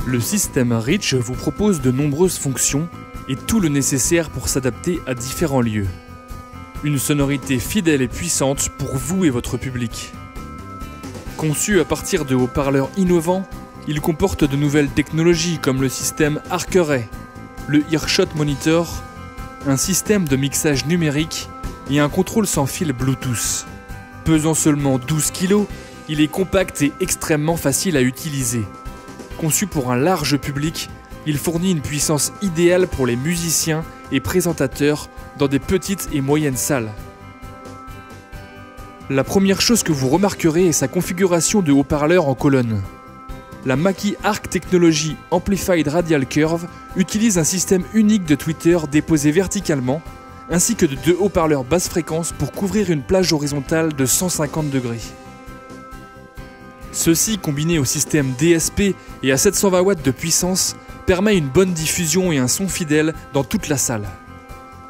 Le système Reach vous propose de nombreuses fonctions et tout le nécessaire pour s'adapter à différents lieux. Une sonorité fidèle et puissante pour vous et votre public. Conçu à partir de haut-parleurs innovants, il comporte de nouvelles technologies comme le système Arc-Ray, le Earshot Monitor, un système de mixage numérique et un contrôle sans fil Bluetooth. Pesant seulement 12 kg, il est compact et extrêmement facile à utiliser. Conçu pour un large public, il fournit une puissance idéale pour les musiciens et présentateurs dans des petites et moyennes salles. La première chose que vous remarquerez est sa configuration de haut-parleurs en colonne. La Mackie Arc Technology Amplified Radial Curve utilise un système unique de tweeters déposés verticalement, ainsi que de 2 haut-parleurs basse fréquence pour couvrir une plage horizontale de 150 degrés. Ceci, combiné au système DSP et à 720 watts de puissance, permet une bonne diffusion et un son fidèle dans toute la salle.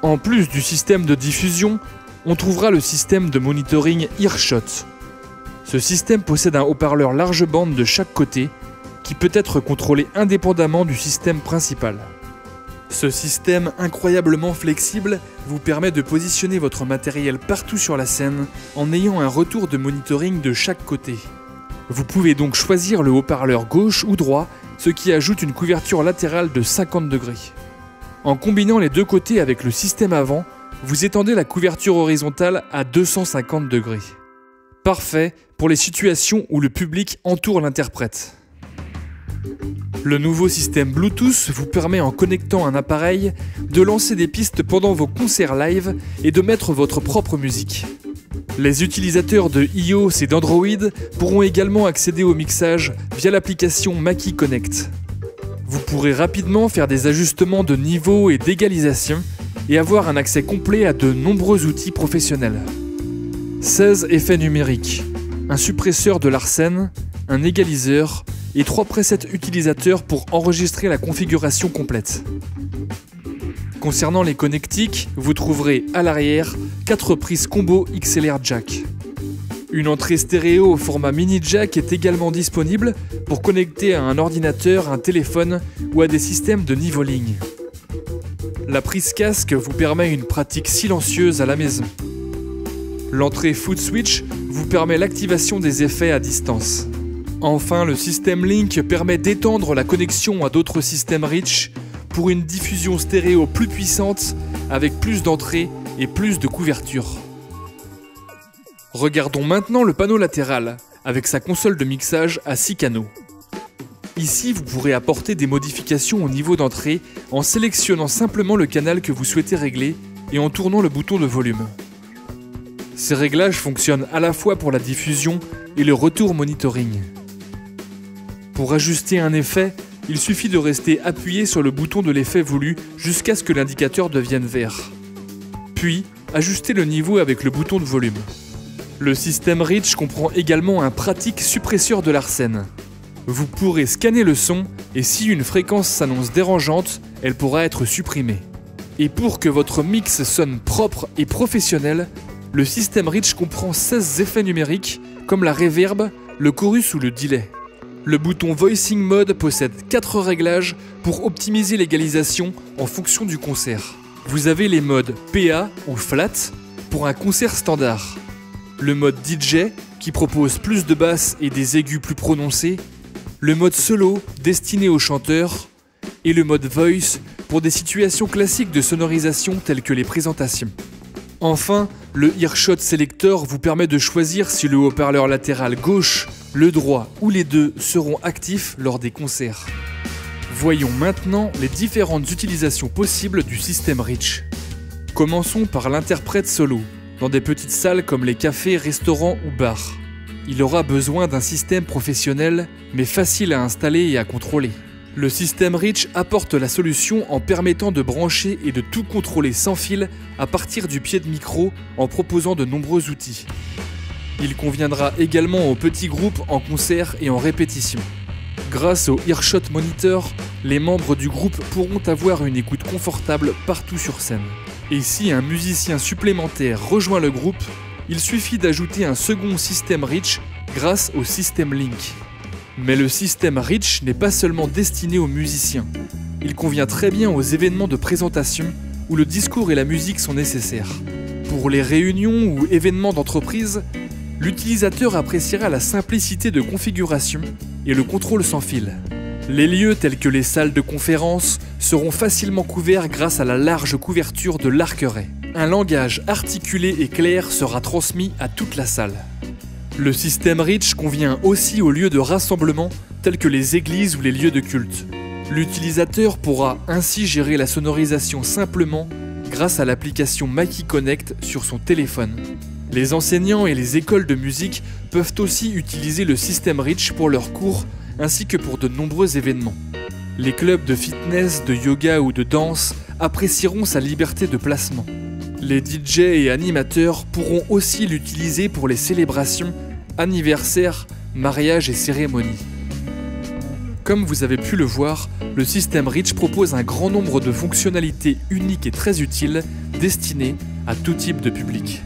En plus du système de diffusion, on trouvera le système de monitoring Earshot. Ce système possède un haut-parleur large bande de chaque côté, qui peut être contrôlé indépendamment du système principal. Ce système incroyablement flexible vous permet de positionner votre matériel partout sur la scène en ayant un retour de monitoring de chaque côté. Vous pouvez donc choisir le haut-parleur gauche ou droit, ce qui ajoute une couverture latérale de 50 degrés. En combinant les deux côtés avec le système avant, vous étendez la couverture horizontale à 250 degrés. Parfait pour les situations où le public entoure l'interprète. Le nouveau système Bluetooth vous permet, en connectant un appareil, de lancer des pistes pendant vos concerts live et de mettre votre propre musique. Les utilisateurs de iOS et d'Android pourront également accéder au mixage via l'application Mackie Connect. Vous pourrez rapidement faire des ajustements de niveau et d'égalisation et avoir un accès complet à de nombreux outils professionnels. 16 effets numériques, un suppresseur de Larsen, un égaliseur et 3 presets utilisateurs pour enregistrer la configuration complète. Concernant les connectiques, vous trouverez à l'arrière 4 prises combo XLR jack. Une entrée stéréo au format mini jack est également disponible pour connecter à un ordinateur, un téléphone ou à des systèmes de niveau ligne. La prise casque vous permet une pratique silencieuse à la maison. L'entrée Foot Switch vous permet l'activation des effets à distance. Enfin, le système Link permet d'étendre la connexion à d'autres systèmes Reach pour une diffusion stéréo plus puissante avec plus d'entrées et plus de couverture. Regardons maintenant le panneau latéral avec sa console de mixage à 6 canaux. Ici, vous pourrez apporter des modifications au niveau d'entrée en sélectionnant simplement le canal que vous souhaitez régler et en tournant le bouton de volume. Ces réglages fonctionnent à la fois pour la diffusion et le retour monitoring. Pour ajuster un effet, il suffit de rester appuyé sur le bouton de l'effet voulu jusqu'à ce que l'indicateur devienne vert. Puis, ajuster le niveau avec le bouton de volume. Le système Reach comprend également un pratique suppresseur de Larsen. Vous pourrez scanner le son et si une fréquence s'annonce dérangeante, elle pourra être supprimée. Et pour que votre mix sonne propre et professionnel, le système Reach comprend 16 effets numériques comme la reverb, le chorus ou le delay. Le bouton Voicing Mode possède 4 réglages pour optimiser l'égalisation en fonction du concert. Vous avez les modes PA ou Flat pour un concert standard, le mode DJ qui propose plus de basses et des aigus plus prononcés, le mode solo destiné aux chanteurs et le mode Voice pour des situations classiques de sonorisation telles que les présentations. Enfin, le Earshot Selector vous permet de choisir si le haut-parleur latéral gauche, le droit ou les deux seront actifs lors des concerts. Voyons maintenant les différentes utilisations possibles du système Reach. Commençons par l'interprète solo, dans des petites salles comme les cafés, restaurants ou bars. Il aura besoin d'un système professionnel, mais facile à installer et à contrôler. Le système Reach apporte la solution en permettant de brancher et de tout contrôler sans fil à partir du pied de micro en proposant de nombreux outils. Il conviendra également aux petits groupes en concert et en répétition. Grâce au Earshot Monitor, les membres du groupe pourront avoir une écoute confortable partout sur scène. Et si un musicien supplémentaire rejoint le groupe, il suffit d'ajouter un second système Reach grâce au système Link. Mais le système Reach n'est pas seulement destiné aux musiciens. Il convient très bien aux événements de présentation où le discours et la musique sont nécessaires. Pour les réunions ou événements d'entreprise, l'utilisateur appréciera la simplicité de configuration et le contrôle sans fil. Les lieux tels que les salles de conférence seront facilement couverts grâce à la large couverture de l'Arqueray. Un langage articulé et clair sera transmis à toute la salle. Le système Reach convient aussi aux lieux de rassemblement tels que les églises ou les lieux de culte. L'utilisateur pourra ainsi gérer la sonorisation simplement grâce à l'application Mackie Connect sur son téléphone. Les enseignants et les écoles de musique peuvent aussi utiliser le système Reach pour leurs cours ainsi que pour de nombreux événements. Les clubs de fitness, de yoga ou de danse apprécieront sa liberté de placement. Les DJ et animateurs pourront aussi l'utiliser pour les célébrations, anniversaires, mariages et cérémonies. Comme vous avez pu le voir, le système Reach propose un grand nombre de fonctionnalités uniques et très utiles destinées à tout type de public.